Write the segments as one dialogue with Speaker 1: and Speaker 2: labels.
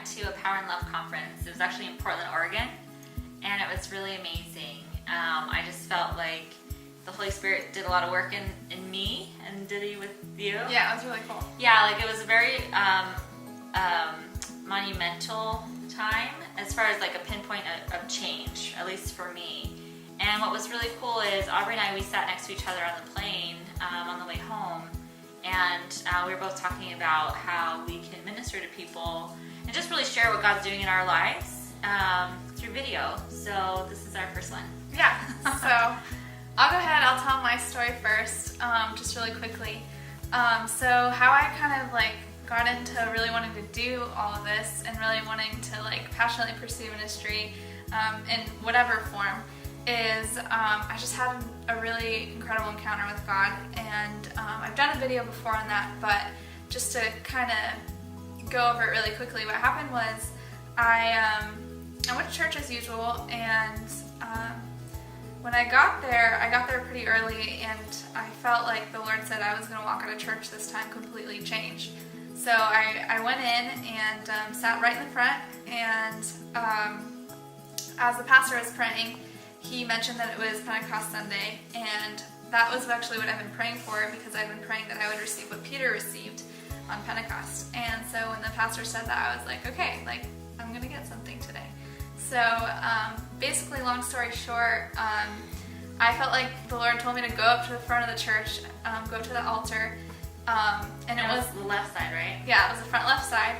Speaker 1: went to a Power and Love conference. It was actually in Portland, Oregon, and it was really amazing. I just felt like the Holy Spirit did a lot of work in me, and did He with you?
Speaker 2: Yeah, it was really cool.
Speaker 1: Yeah, like it was a very monumental time as far as like a pinpoint of change, at least for me. And what was really cool is Aubrey and I, we sat next to each other on the plane on the way home, and we were both talking about how we can minister to people and just really share what God's doing in our lives through video. So this is our first one.
Speaker 2: Yeah, so I'll go ahead, I'll tell my story first, just really quickly. So how I kind of like got into really wanting to do all of this and really wanting to like passionately pursue ministry in whatever form is I just had a really incredible encounter with God, and I've done a video before on that, but just to kind of go over it really quickly, what happened was I went to church as usual, and when I got there pretty early, and I felt like the Lord said I was going to walk out of church this time completely changed. So I went in and sat right in the front, and as the pastor was praying, he mentioned that it was Pentecost Sunday, and that was actually what I've been praying for, because I've been praying that I would receive what Peter received on Pentecost. And so when the pastor said that, I was like, okay, like I'm going to get something today. So basically, long story short, I felt like the Lord told me to go up to the front of the church, go to the altar, and it was
Speaker 1: the left side, right?
Speaker 2: Yeah, it was the front left side,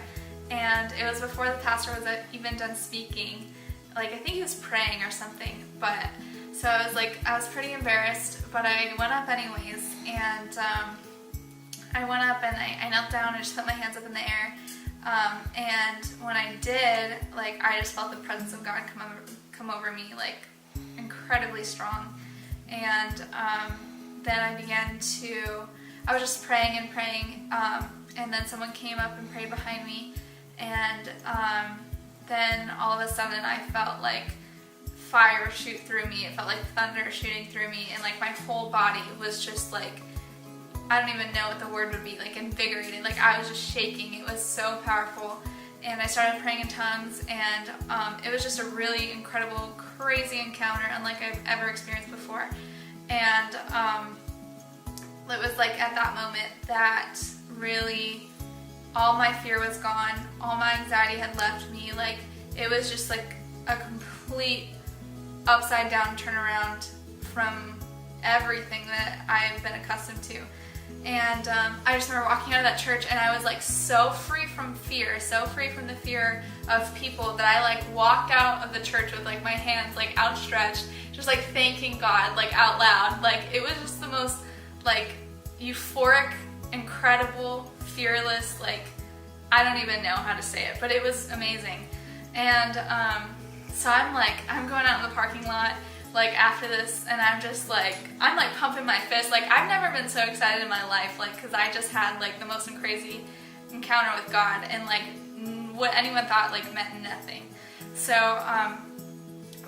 Speaker 2: and it was before the pastor was even done speaking. Like, I think he was praying or something, but so I was pretty embarrassed, but I went up anyways, and I went up and I knelt down and just put my hands up in the air, and when I did, like, I just felt the presence of God come over me, like, incredibly strong. And then I was just praying and praying, and then someone came up and prayed behind me, and then all of a sudden I felt like fire shoot through me. It felt like thunder shooting through me, and like my whole body was just like, I don't even know what the word would be, like invigorated. Like I was just shaking. It was so powerful. And I started praying in tongues, and it was just a really incredible, crazy encounter, unlike I've ever experienced before. And it was like at that moment that really all my fear was gone, all my anxiety had left me. Like it was just like a complete upside down turnaround from everything that I've been accustomed to. And I just remember walking out of that church, and I was like so free from fear, so free from the fear of people, that I like walked out of the church with like my hands like outstretched, just like thanking God like out loud. Like it was just the most like euphoric, incredible, fearless, like I don't even know how to say it, but it was amazing. And so I'm going out in the parking lot like after this, and I'm like pumping my fist. Like I've never been so excited in my life, like because I just had like the most crazy encounter with God, and like what anyone thought like meant nothing. So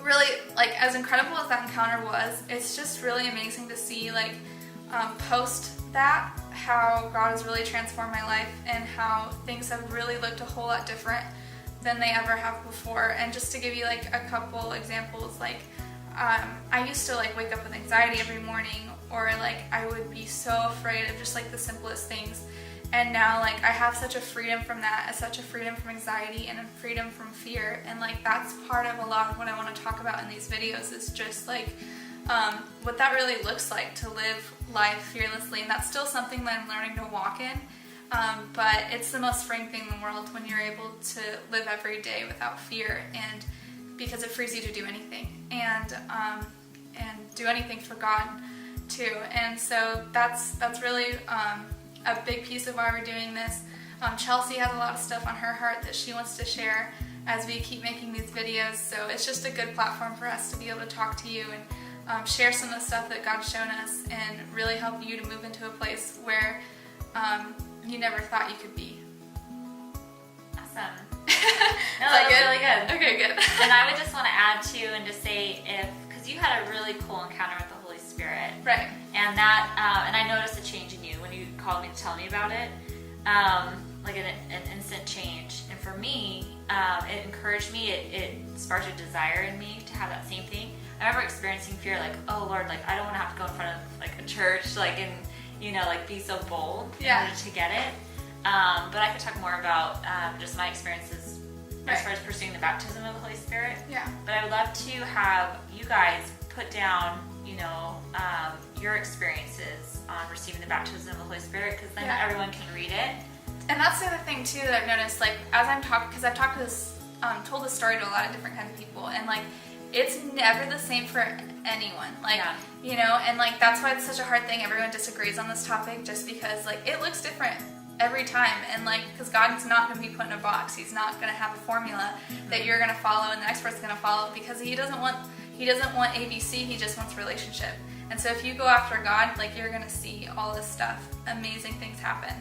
Speaker 2: really, like as incredible as that encounter was, it's just really amazing to see like post that how God has really transformed my life, and how things have really looked a whole lot different than they ever have before. And just to give you like a couple examples, like I used to like wake up with anxiety every morning, or like I would be so afraid of just like the simplest things. And now like I have such a freedom from that, such a freedom from anxiety, and a freedom from fear. And like that's part of a lot of what I want to talk about in these videos, is just like what that really looks like to live life fearlessly. And that's still something that I'm learning to walk in. But it's the most freeing thing in the world when you're able to live every day without fear, and because it frees you to do anything, and do anything for God too. And so that's really a big piece of why we're doing this. Chelsea has a lot of stuff on her heart that she wants to share as we keep making these videos, so it's just a good platform for us to be able to talk to you and share some of the stuff that God's shown us, and really help you to move into a place where you never thought you could be.
Speaker 1: Awesome. No, that was really good.
Speaker 2: Okay, good.
Speaker 1: And I would just want to add too, and just say, because you had a really cool encounter with the Holy Spirit,
Speaker 2: right?
Speaker 1: And that, and I noticed a change in you when you called me to tell me about it. like an instant change. And for me, it encouraged me. It sparked a desire in me to have that same thing. I remember experiencing fear, like, oh Lord, like I don't want to have to go in front of like a church, like and like be so bold in order to get it. But I could talk more about just my experiences as far as pursuing the baptism of the Holy Spirit.
Speaker 2: Yeah.
Speaker 1: But I would love to have you guys put down, your experiences on receiving the baptism of the Holy Spirit, because then everyone can read it.
Speaker 2: And that's the other thing too that I've noticed, like as I'm talking, because I've talked to this, told this story to a lot of different kinds of people, and like it's never the same for anyone. Like, and like that's why it's such a hard thing. Everyone disagrees on this topic just because like it looks different every time, and like because God's not going to be put in a box. He's not going to have a formula that you're going to follow and the next person's going to follow, because he doesn't want ABC. He just wants relationship. And so if you go after God, like you're going to see all this stuff, amazing things happen.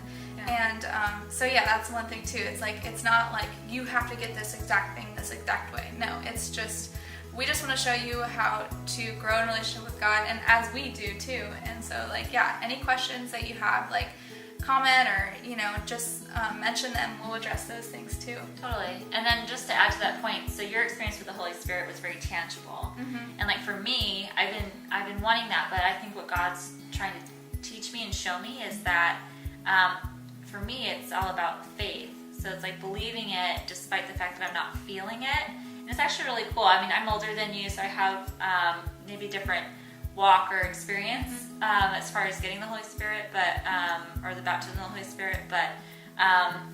Speaker 2: And so that's one thing too. It's like it's not like you have to get this exact thing this exact way. No, it's just we just want to show you how to grow in relationship with God, and as we do too. And so like any questions that you have, like comment or just mention them. We'll address those things too.
Speaker 1: Totally. And then just to add to that point, so your experience with the Holy Spirit was very tangible. And like for me, I've been wanting that, but I think what God's trying to teach me and show me is that for me it's all about faith. So it's like believing it despite the fact that I'm not feeling it. And it's actually really cool. I mean, I'm older than you, so I have maybe different walk or experience as far as getting the Holy Spirit, but or the baptism of the Holy Spirit. But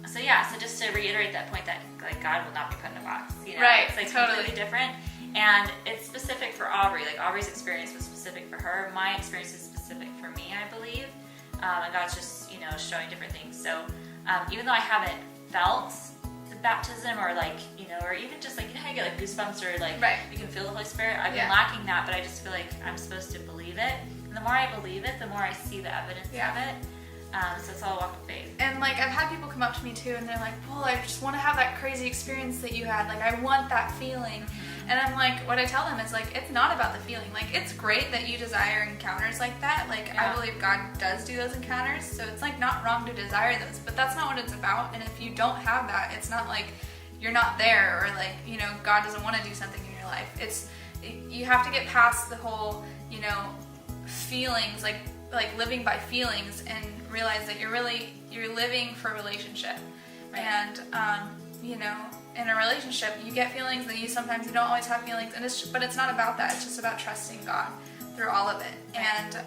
Speaker 1: so just to reiterate that point, that like God will not be put in a box.
Speaker 2: Right,
Speaker 1: it's like
Speaker 2: totally
Speaker 1: completely different, and it's specific for Aubrey. Like Aubrey's experience was specific for her. My experience is specific for me, I believe. And God's just showing different things. So even though I haven't felt the baptism or like or even just like how you get like goosebumps or like you can feel the Holy Spirit, I've been lacking that, but I just feel like I'm supposed to believe it. And the more I believe it, the more I see the evidence of it. So it's all a walk of faith.
Speaker 2: And like I've had people come up to me too, and they're like, well, I just want to have that crazy experience that you had. Like I want that feeling. And I'm like, what I tell them is like, it's not about the feeling. Like it's great that you desire encounters like that. Like I believe God does do those encounters, so it's like not wrong to desire those, but that's not what it's about. And if you don't have that, it's not like you're not there, or like God doesn't want to do something in your life. You have to get past the whole feelings, like living by feelings, and realize that you're living for a relationship. And in a relationship you get feelings, and sometimes you don't always have feelings, and but it's not about that. It's just about trusting God through all of it. And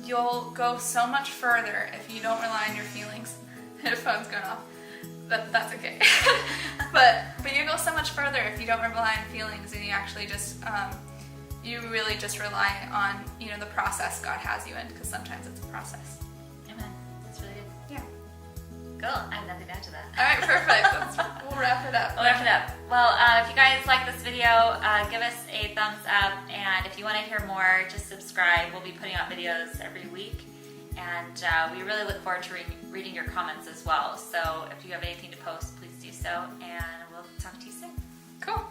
Speaker 2: you'll go so much further if you don't rely on your feelings. Your phone's going off. That's okay. but you go so much further if you don't rely on feelings, and you actually just you really just rely on the process God has you in, because sometimes it's a process.
Speaker 1: Amen. That's really good.
Speaker 2: Yeah.
Speaker 1: Cool. I have nothing to add to that.
Speaker 2: All right, perfect. We'll wrap it up.
Speaker 1: Well, if you guys like this video, give us a thumbs up, and if you want to hear more, just subscribe. We'll be putting out videos every week, and we really look forward to reading your comments as well. So if you have anything to post, please do so, and we'll talk to you soon.
Speaker 2: Cool.